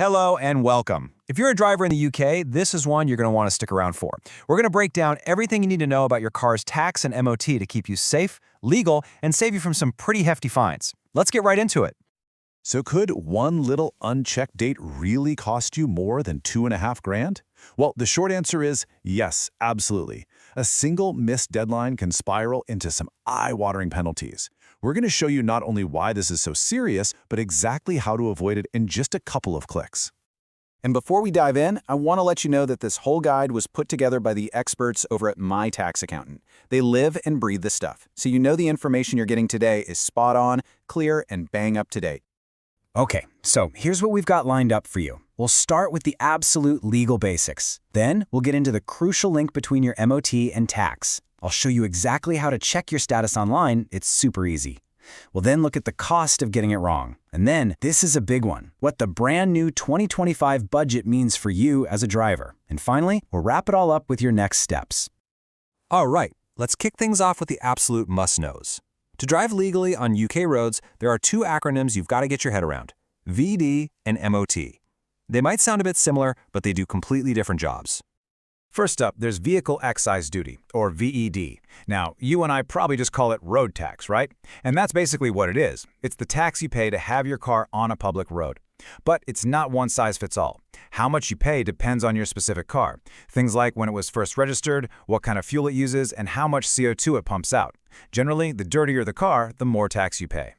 Hello and welcome. If you're a driver in the UK, this is one you're going to want to stick around for. We're going to break down everything you need to know about your car's tax and MOT to keep you safe, legal, and save you from some pretty hefty fines. Let's get right into it. So could one little unchecked date really cost you more than $2.5 grand? Well, the short answer is yes, absolutely. A single missed deadline can spiral into some eye-watering penalties. We're going to show you not only why this is so serious, but exactly how to avoid it in just a couple of clicks. And before we dive in, I want to let you know that this whole guide was put together by the experts over at My Tax Accountant. They live and breathe this stuff, so you know the information you're getting today is spot on, clear, and bang up to date. Okay, so here's what we've got lined up for you. We'll start with the absolute legal basics. Then we'll get into the crucial link between your MOT and tax. I'll show you exactly how to check your status online. It's super easy. We'll then look at the cost of getting it wrong. And then, this is a big one, what the brand new 2025 budget means for you as a driver. And finally, we'll wrap it all up with your next steps. All right, let's kick things off with the absolute must-knows. To drive legally on UK roads, there are two acronyms you've got to get your head around: VD and MOT. They might sound a bit similar, but they do completely different jobs. First up, there's Vehicle Excise Duty, or VED. Now, you and I probably just call it road tax, right? And that's basically what it is. It's the tax you pay to have your car on a public road. But it's not one size fits all. How much you pay depends on your specific car. Things like when it was first registered, what kind of fuel it uses, and how much CO2 it pumps out. Generally, the dirtier the car, the more tax you pay.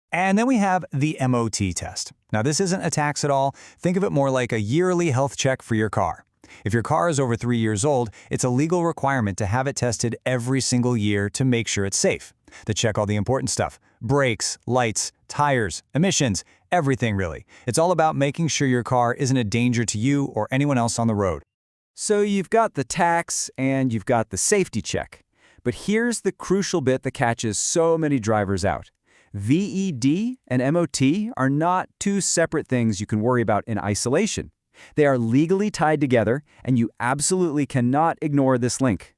And then we have the MOT test. Now, this isn't a tax at all. Think of it more like a yearly health check for your car. If your car is over 3 years old, it's a legal requirement to have it tested every single year to make sure it's safe. To check all the important stuff: brakes, lights, tires, emissions, everything really. It's all about making sure your car isn't a danger to you or anyone else on the road. So you've got the tax and you've got the safety check. But here's the crucial bit that catches so many drivers out. VED and MOT are not two separate things you can worry about in isolation. They are legally tied together, and you absolutely cannot ignore this link.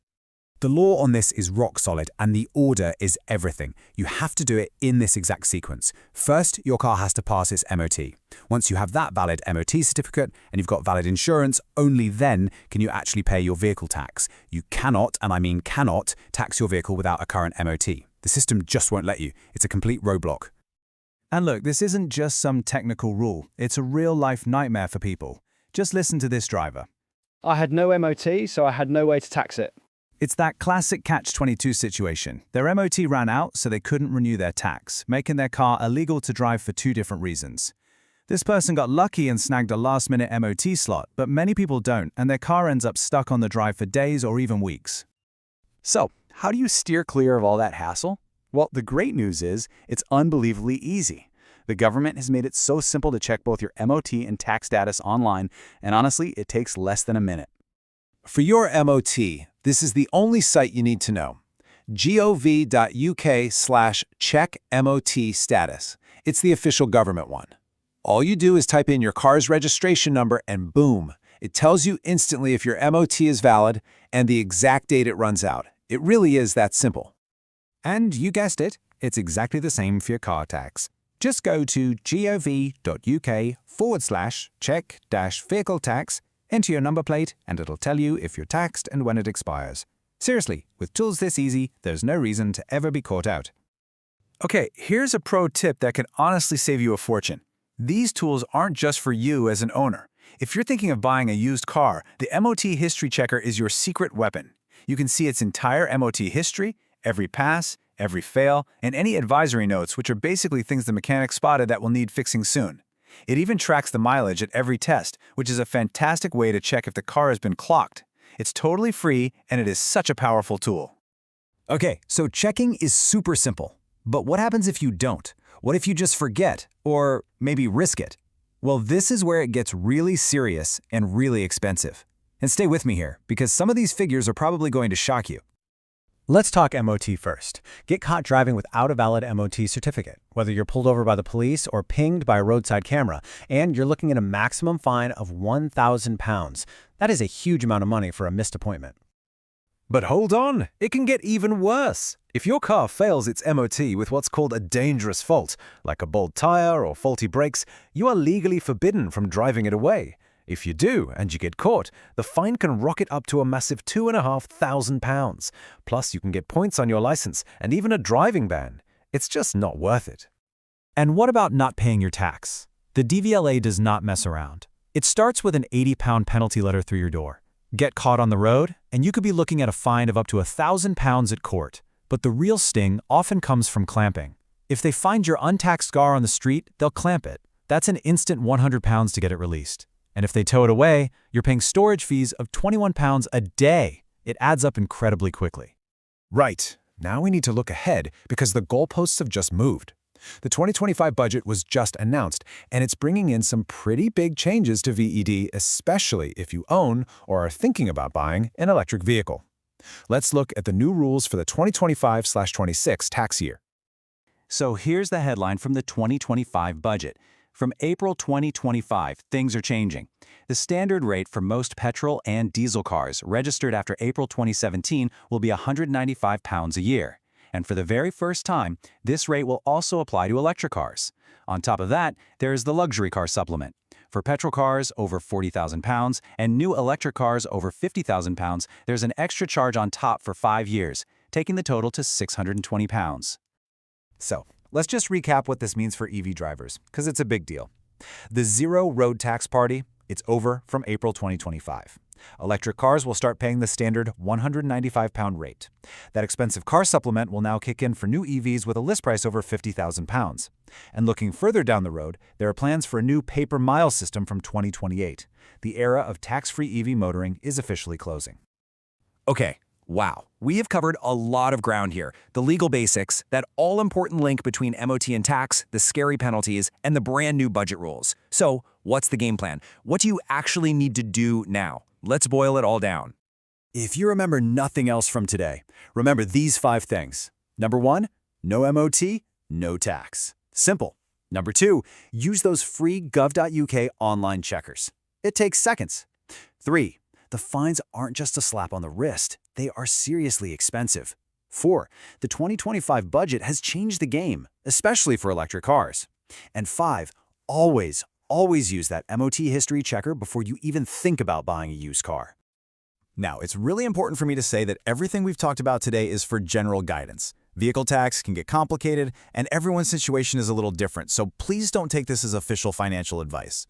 The law on this is rock solid, and the order is everything. You have to do it in this exact sequence. First, your car has to pass its MOT. Once you have that valid MOT certificate and you've got valid insurance, only then can you actually pay your vehicle tax. You cannot, and I mean cannot, tax your vehicle without a current MOT. The system just won't let you. It's a complete roadblock. And look, this isn't just some technical rule. It's a real-life nightmare for people. Just listen to this driver. I had no MOT, so I had no way to tax it. It's that classic catch-22 situation. Their MOT ran out, so they couldn't renew their tax, making their car illegal to drive for two different reasons. This person got lucky and snagged a last-minute MOT slot, but many people don't, and their car ends up stuck on the drive for days or even weeks. So, how do you steer clear of all that hassle? Well, the great news is it's unbelievably easy. The government has made it so simple to check both your MOT and tax status online, and honestly, it takes less than a minute. For your MOT, this is the only site you need to know: gov.uk/checkmot status. It's the official government one. All you do is type in your car's registration number and boom, it tells you instantly if your MOT is valid and the exact date it runs out. It really is that simple. And you guessed it, it's exactly the same for your car tax. Just go to gov.uk/check-vehicle tax, enter your number plate, and it'll tell you if you're taxed and when it expires. Seriously, with tools this easy, there's no reason to ever be caught out. Okay, here's a pro tip that can honestly save you a fortune. These tools aren't just for you as an owner. If you're thinking of buying a used car, the MOT History Checker is your secret weapon. You can see its entire MOT history, every pass, every fail, and any advisory notes, which are basically things the mechanic spotted that will need fixing soon. It even tracks the mileage at every test, which is a fantastic way to check if the car has been clocked. It's totally free, and it is such a powerful tool. Okay, so checking is super simple. But what happens if you don't? What if you just forget, or maybe risk it? Well, this is where it gets really serious and really expensive. And stay with me here, because some of these figures are probably going to shock you. Let's talk MOT first. Get caught driving without a valid MOT certificate, whether you're pulled over by the police or pinged by a roadside camera, and you're looking at a maximum fine of £1,000. That is a huge amount of money for a missed appointment. But hold on, it can get even worse. If your car fails its MOT with what's called a dangerous fault, like a bald tire or faulty brakes, you are legally forbidden from driving it away. If you do, and you get caught, the fine can rocket up to a massive £2,500. Plus, you can get points on your license and even a driving ban. It's just not worth it. And what about not paying your tax? The DVLA does not mess around. It starts with an £80 penalty letter through your door. Get caught on the road, and you could be looking at a fine of up to £1,000 at court. But the real sting often comes from clamping. If they find your untaxed car on the street, they'll clamp it. That's an instant £100 to get it released. And if they tow it away, you're paying storage fees of £21 a day. It adds up incredibly quickly. Right. Now we need to look ahead because the goalposts have just moved. The 2025 budget was just announced, and it's bringing in some pretty big changes to VED, especially if you own or are thinking about buying an electric vehicle. Let's look at the new rules for the 2025/26 tax year. So here's the headline from the 2025 budget. From April 2025, things are changing. The standard rate for most petrol and diesel cars registered after April 2017 will be £195 a year. And for the very first time, this rate will also apply to electric cars. On top of that, there is the luxury car supplement. For petrol cars over £40,000 and new electric cars over £50,000, there's an extra charge on top for 5 years, taking the total to £620. So, let's just recap what this means for EV drivers, because it's a big deal. The zero road tax party, it's over from April 2025. Electric cars will start paying the standard £195 rate. That expensive car supplement will now kick in for new EVs with a list price over £50,000. And looking further down the road, there are plans for a new pay-per-mile system from 2028. The era of tax-free EV motoring is officially closing. Okay, wow. We have covered a lot of ground here. The legal basics, that all-important link between MOT and tax, the scary penalties, and the brand new budget rules. So, what's the game plan? What do you actually need to do now? Let's boil it all down. If you remember nothing else from today, remember these 5 things. Number 1, no MOT, no tax. Simple. Number 2, use those free gov.uk online checkers. It takes seconds. 3, the fines aren't just a slap on the wrist. They are seriously expensive. 4, the 2025 budget has changed the game, especially for electric cars. And 5, always use that MOT history checker before you even think about buying a used car. Now, it's really important for me to say that everything we've talked about today is for general guidance. Vehicle tax can get complicated, and everyone's situation is a little different, so please don't take this as official financial advice.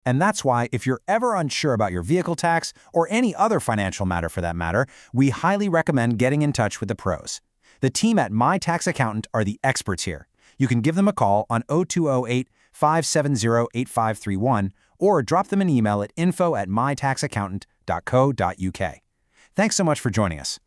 And that's why, if you're ever unsure about your vehicle tax, or any other financial matter for that matter, we highly recommend getting in touch with the pros. The team at My Tax Accountant are the experts here. You can give them a call on 0208-570-8531 or drop them an email at info@mytaxaccountant.co.uk. Thanks so much for joining us.